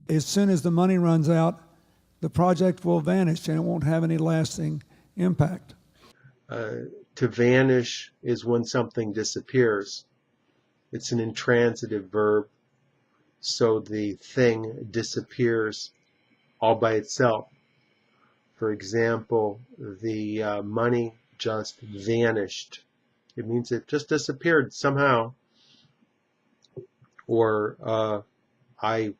As soon as the money runs out, the project will vanish and it won't have any lasting impact. To vanish is when something disappears. It's an intransitive verb, so the thing disappears all by itself. For example, the money just vanished. It means it just disappeared somehow. Or I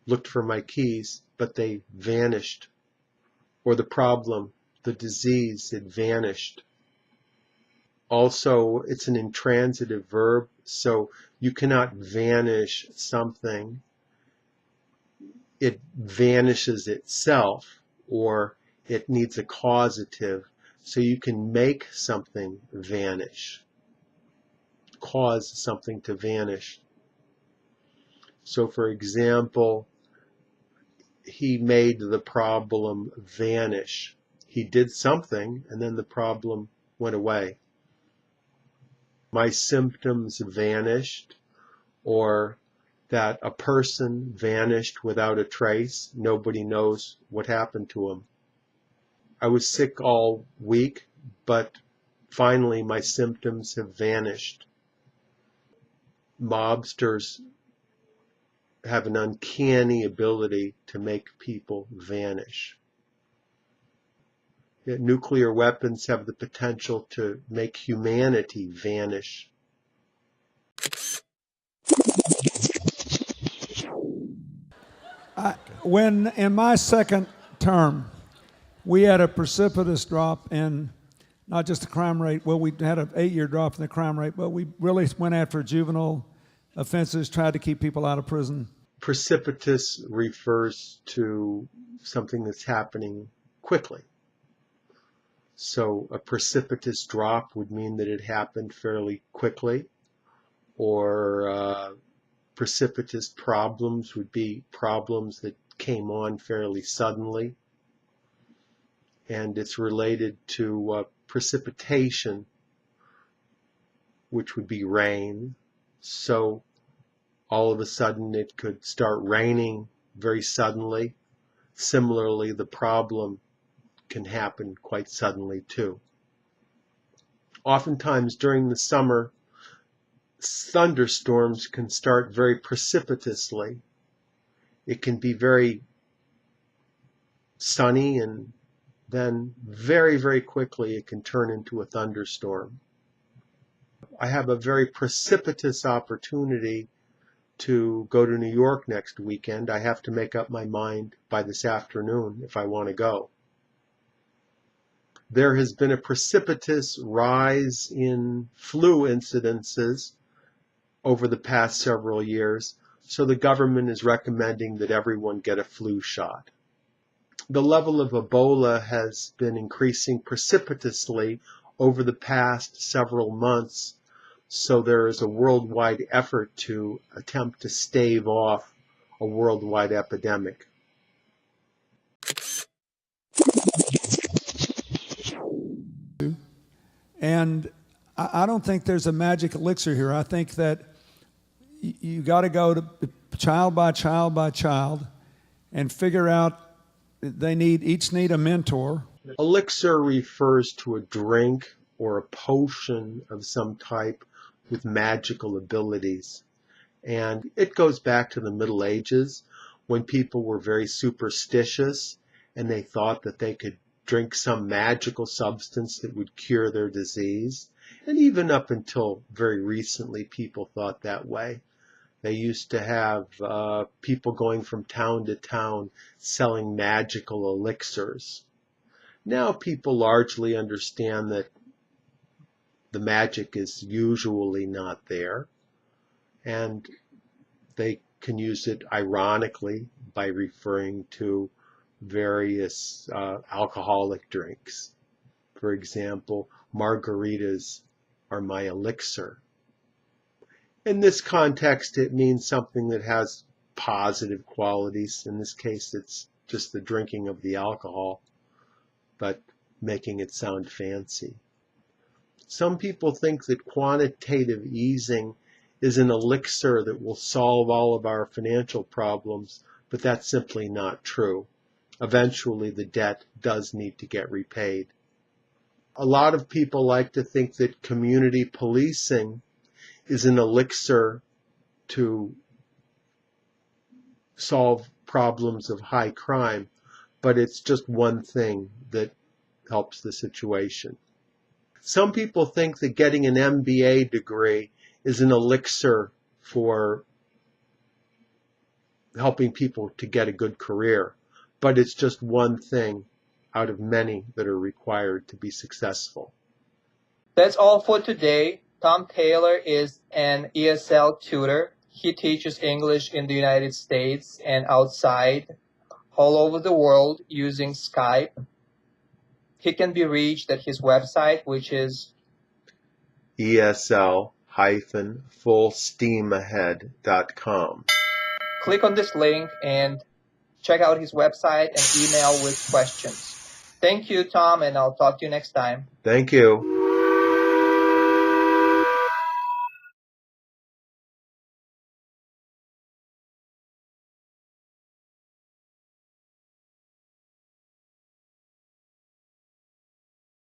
looked for my keys, but they vanished. Or the problem, the disease, it vanished. Also, it's an intransitive verb, so you cannot vanish something. It vanishes itself, or it needs a causative. So you can make something vanish, cause something to vanish. So for example, he made the problem vanish. He did something, and then the problem went away. My symptoms vanished, or that a person vanished without a trace. Nobody knows what happened to him. I was sick all week, but finally my symptoms have vanished. Mobsters have an uncanny ability to make people vanish. Yet nuclear weapons have the potential to make humanity vanish. When in my second term, we had a precipitous drop in not just the crime rate, well, we had an 8-year drop in the crime rate, but we really went after juvenile offenses, tried to keep people out of prison. Precipitous refers to something that's happening quickly. So a precipitous drop would mean that it happened fairly quickly, or precipitous problems would be problems that came on fairly suddenly. And it's related to precipitation, which would be rain. So all of a sudden it could start raining very suddenly. Similarly, the problem can happen quite suddenly too. Oftentimes during the summer, thunderstorms can start very precipitously. It can be very sunny, and then very, very quickly it can turn into a thunderstorm. I have a very precipitous opportunity to go to New York next weekend. I have to make up my mind by this afternoon if I want to go. There has been a precipitous rise in flu incidences over the past several years, so the government is recommending that everyone get a flu shot. The level of Ebola has been increasing precipitously over the past several months, so there is a worldwide effort to attempt to stave off a worldwide epidemic. And I don't think there's a magic elixir here. I think that you got to go to child by child by child and figure out they each need a mentor. Elixir refers to a drink or a potion of some type with magical abilities. And it goes back to the Middle Ages when people were very superstitious and they thought that they could drink some magical substance that would cure their disease. And even up until very recently, people thought that way. They used to have people going from town to town selling magical elixirs. Now people largely understand that the magic is usually not there, and they can use it ironically by referring to various alcoholic drinks. For example, margaritas are my elixir. In this context, it means something that has positive qualities. In this case, it's just the drinking of the alcohol, but making it sound fancy. Some people think that quantitative easing is an elixir that will solve all of our financial problems, but that's simply not true. Eventually, the debt does need to get repaid. A lot of people like to think that community policing is an elixir to solve problems of high crime, but it's just one thing that helps the situation. Some people think that getting an MBA degree is an elixir for helping people to get a good career, but it's just one thing out of many that are required to be successful. That's all for today. Tom Taylor is an ESL tutor. He teaches English in the United States and outside, all over the world using Skype. He can be reached at his website, which is ESL-fullsteamahead.com. click on this link and check out his website and email with questions. Thank you, Tom, and I'll talk to you next time. Thank you.